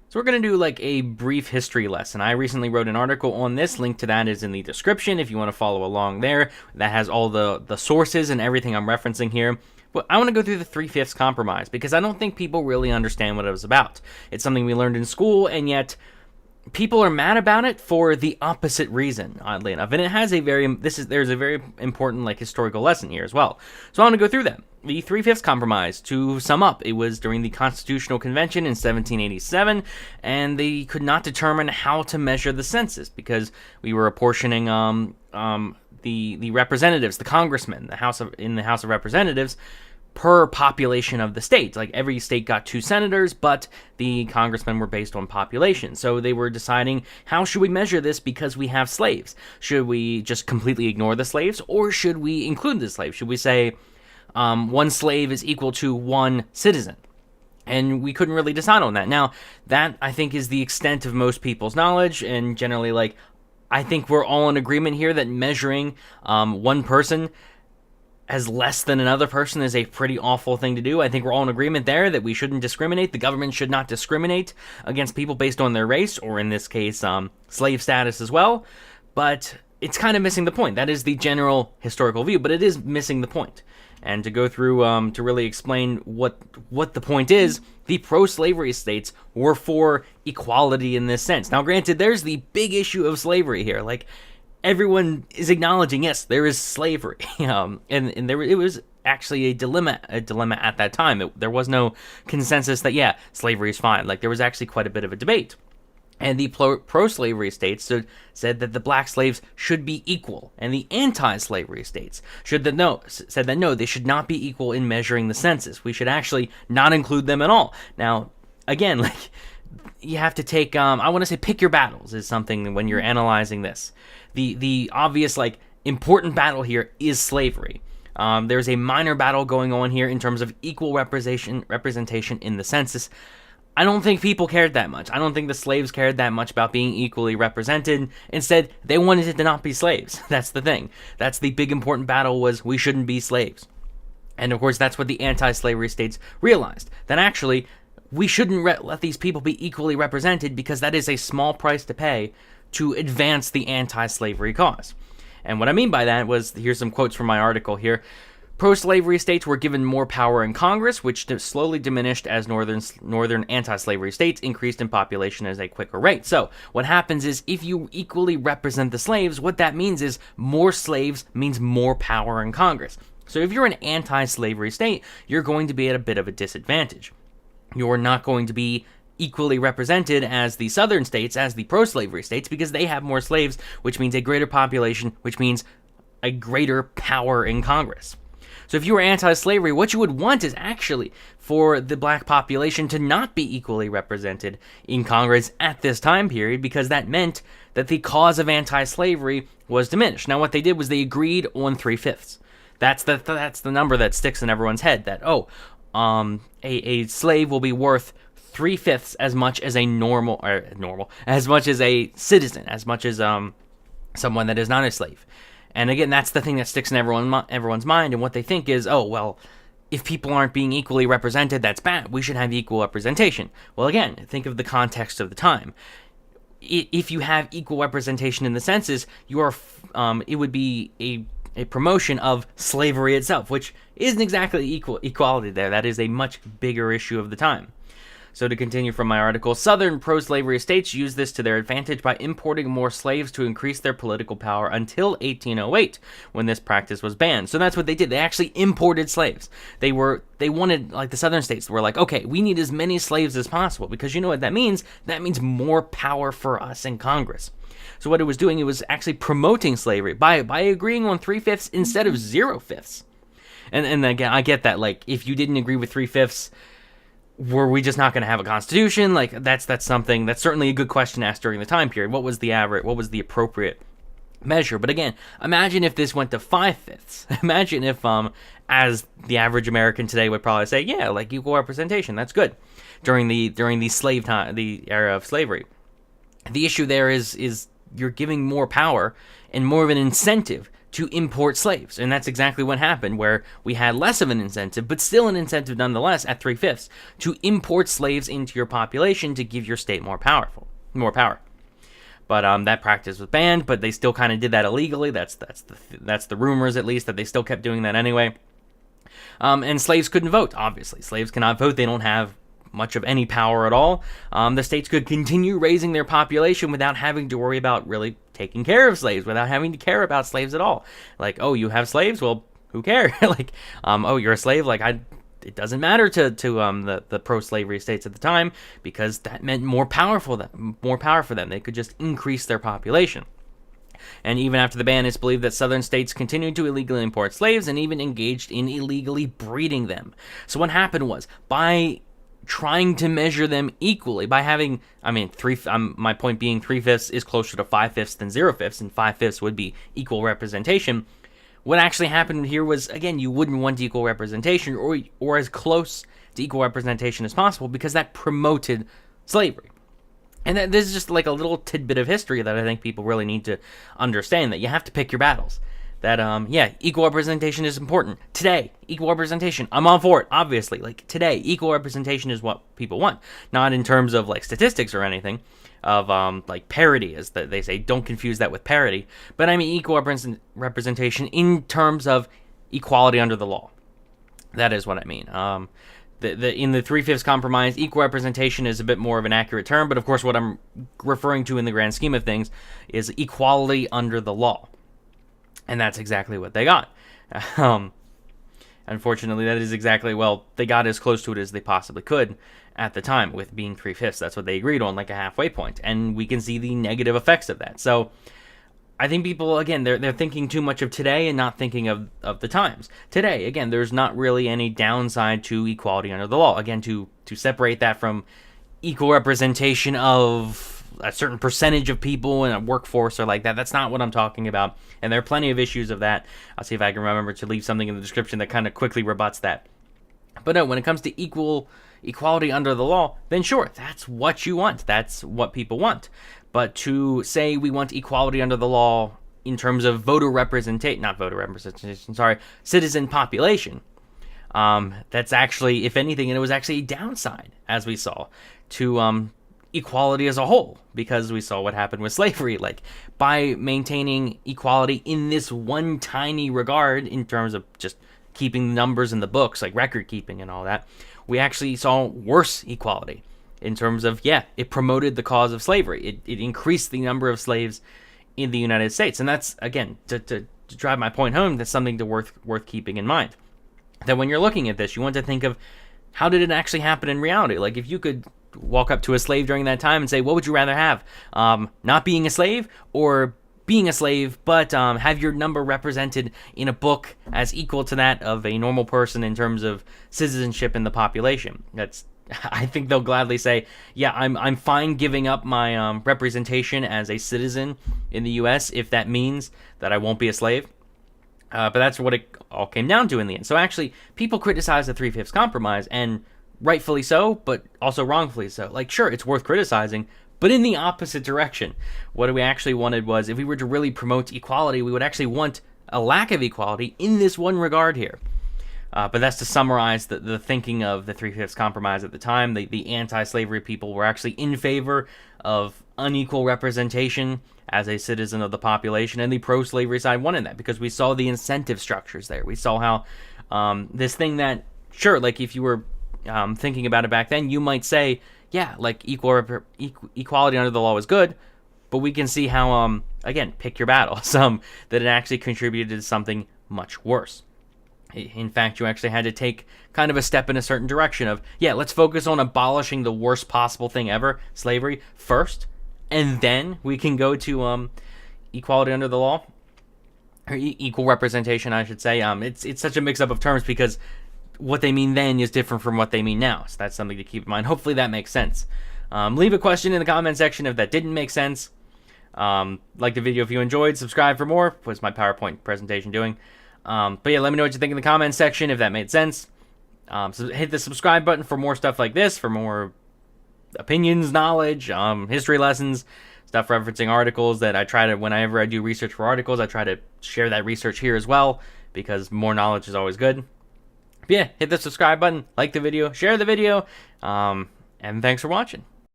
So we're going to do like a brief history lesson. I recently wrote an article on this. Link to that is in the description if you want to follow along there. That has all the sources and everything I'm referencing here. But I want to go through the 3/5 compromise because I don't think people really understand what it was about. It's something we learned in school, and yet people are mad about it for the opposite reason, oddly enough. And it has there's a very important like historical lesson here as well. So I want to go through that. The 3/5 compromise, to sum up, it was during the Constitutional Convention in 1787, and they could not determine how to measure the census because we were apportioning the representatives, the congressmen, in the House of Representatives, per population of the state. Like every state got 2 senators, but the congressmen were based on population. So they were deciding, how should we measure this because we have slaves? Should we just completely ignore the slaves, or should we include the slaves? Should we say 1 slave is equal to 1 citizen? And we couldn't really decide on that. Now, that I think is the extent of most people's knowledge, and generally, like, I think we're all in agreement here that measuring one person as less than another person is a pretty awful thing to do. I think we're all in agreement there that we shouldn't discriminate. The government should not discriminate against people based on their race, or in this case, slave status as well. But it's kind of missing the point. That is the general historical view, but it is missing the point. And to go through to really explain what the point is, the pro-slavery states were for equality in this sense. Now, granted, there's the big issue of slavery here. Like, everyone is acknowledging, yes, there is slavery, and it was actually a dilemma at that time. There was no consensus that, yeah, slavery is fine. Like, there was actually quite a bit of a debate. And the pro-slavery states said that the black slaves should be equal, and the anti-slavery states said that no, they should not be equal in measuring the census. We should actually not include them at all. Now, again, like, you have to take, I want to say pick your battles is something when you're analyzing this. The obvious, like, important battle here is slavery. There's a minor battle going on here in terms of equal representation in the census. I don't think people cared that much. I don't think the slaves cared that much about being equally represented. Instead, they wanted it to not be slaves. That's the thing. That's the big important battle, was we shouldn't be slaves. And of course, that's what the anti-slavery states realized. That actually, we shouldn't let these people be equally represented because that is a small price to pay to advance the anti-slavery cause. And what I mean by that was, here's some quotes from my article here. Pro-slavery states were given more power in Congress, which slowly diminished as northern anti-slavery states increased in population at a quicker rate. So what happens is, if you equally represent the slaves, what that means is more slaves means more power in Congress. So if you're an anti-slavery state, you're going to be at a bit of a disadvantage. You're not going to be equally represented as the southern states, as the pro-slavery states, because they have more slaves, which means a greater population, which means a greater power in Congress. So if you were anti-slavery, what you would want is actually for the black population to not be equally represented in Congress at this time period, because that meant that the cause of anti-slavery was diminished. Now, what they did was they agreed on 3/5. That's the number that sticks in everyone's head, that, a slave will be worth 3/5 as much as as much as a citizen, as much as someone that is not a slave. And again, that's the thing that sticks in everyone's mind, and what they think is, oh, well, if people aren't being equally represented, that's bad. We should have equal representation. Well, again, think of the context of the time. If you have equal representation in the census, it would be a promotion of slavery itself, which isn't exactly equality there. That is a much bigger issue of the time. So to continue from my article, Southern pro-slavery states used this to their advantage by importing more slaves to increase their political power until 1808, when this practice was banned. So that's what they did. They actually imported slaves. They wanted, like the Southern states were like, okay, we need as many slaves as possible, because you know what that means? That means more power for us in Congress. So what it was doing, it was actually promoting slavery by agreeing on 3/5 instead of 0/5. And again, I get that, like, if you didn't agree with 3/5, were we just not going to have a constitution? Like, that's something that's certainly a good question asked during the time period. What was the appropriate measure? But again, imagine if this went to 5/5. Imagine if, as the average American today would probably say, yeah, like equal representation, that's good. During the slave time, the era of slavery, the issue there is you're giving more power and more of an incentive to import slaves. And that's exactly what happened, where we had less of an incentive, but still an incentive nonetheless at 3/5 to import slaves into your population to give your state more power. But that practice was banned, but they still kind of did that illegally. That's the rumors, at least, that they still kept doing that anyway. And slaves couldn't vote, obviously. Slaves cannot vote. They don't have much of any power at all. The states could continue raising their population without having to worry about really taking care of slaves, without having to care about slaves at all. Like, oh, you have slaves? Well, who cares? Like, oh, you're a slave? Like, it doesn't matter to the pro-slavery states at the time, because that meant more power for them. They could just increase their population. And even after the ban, it's believed that southern states continued to illegally import slaves and even engaged in illegally breeding them. So what happened was, by trying to measure them equally, by having, my point being 3/5 is closer to 5/5 than 0/5, and 5/5 would be equal representation. What actually happened here was, again, you wouldn't want equal representation or as close to equal representation as possible, because that promoted slavery. And this is just like a little tidbit of history that I think people really need to understand, that you have to pick your battles. That, equal representation is important. Today, equal representation, I'm all for it, obviously. Like, today, equal representation is what people want. Not in terms of, like, statistics or anything, of, like, parity, as they say. Don't confuse that with parity. But I mean equal representation in terms of equality under the law. That is what I mean. In the 3/5 compromise, equal representation is a bit more of an accurate term, but of course what I'm referring to in the grand scheme of things is equality under the law. And that's exactly what they got. Unfortunately, that is exactly, they got as close to it as they possibly could at the time, with being 3/5. That's what they agreed on, like a halfway point. And we can see the negative effects of that. So I think people, again, they're thinking too much of today and not thinking of the times. Today, again, there's not really any downside to equality under the law. Again, to separate that from equal representation of a certain percentage of people in a workforce or like that, that's not what I'm talking about. And there are plenty of issues of that. I'll see if I can remember to leave something in the description that kind of quickly rebuts that. But no, when it comes to equality under the law, then sure, that's what you want. That's what people want. But to say we want equality under the law in terms of citizen population, that's actually, if anything, and it was actually a downside, as we saw, to equality as a whole, because we saw what happened with slavery. Like, by maintaining equality in this one tiny regard, in terms of just keeping numbers in the books, like record keeping and all that, we actually saw worse equality. In terms of, it promoted the cause of slavery. It increased the number of slaves in the United States. And that's, again, to drive my point home, that's something worth keeping in mind. That when you're looking at this, you want to think of, how did it actually happen in reality? Like, if you could walk up to a slave during that time and say, what would you rather have? Not being a slave, or being a slave, but have your number represented in a book as equal to that of a normal person in terms of citizenship in the population? I think they'll gladly say, I'm fine giving up my representation as a citizen in the U.S. if that means that I won't be a slave. But that's what it all came down to in the end. So actually, people criticize the 3/5 compromise, and rightfully so, but also wrongfully so. Like, sure, it's worth criticizing, but in the opposite direction. What we actually wanted was, if we were to really promote equality, we would actually want a lack of equality in this one regard here. But that's to summarize the thinking of the 3/5 compromise at the time. The anti-slavery people were actually in favor of unequal representation as a citizen of the population, and the pro-slavery side wanted that, because we saw the incentive structures there. We saw how this thing that, sure, like if you were thinking about it back then, you might say, like equality under the law is good, but we can see how, again, pick your battles, that it actually contributed to something much worse. In fact, you actually had to take kind of a step in a certain direction of, let's focus on abolishing the worst possible thing ever, slavery, first, and then we can go to equality under the law, or equal representation, I should say. It's such a mix-up of terms, because what they mean then is different from what they mean now, so that's something to keep in mind. Hopefully that makes sense. Leave a question in the comment section if that didn't make sense. Like the video if you enjoyed, subscribe for more. What's my PowerPoint presentation doing? But let me know what you think in the comments section if that made sense. So hit the subscribe button for more stuff like this, for more opinions, knowledge, history lessons, stuff referencing articles that I try to, whenever I do research for articles, I try to share that research here as well, because more knowledge is always good. But yeah, hit the subscribe button, like the video, share the video, and thanks for watching.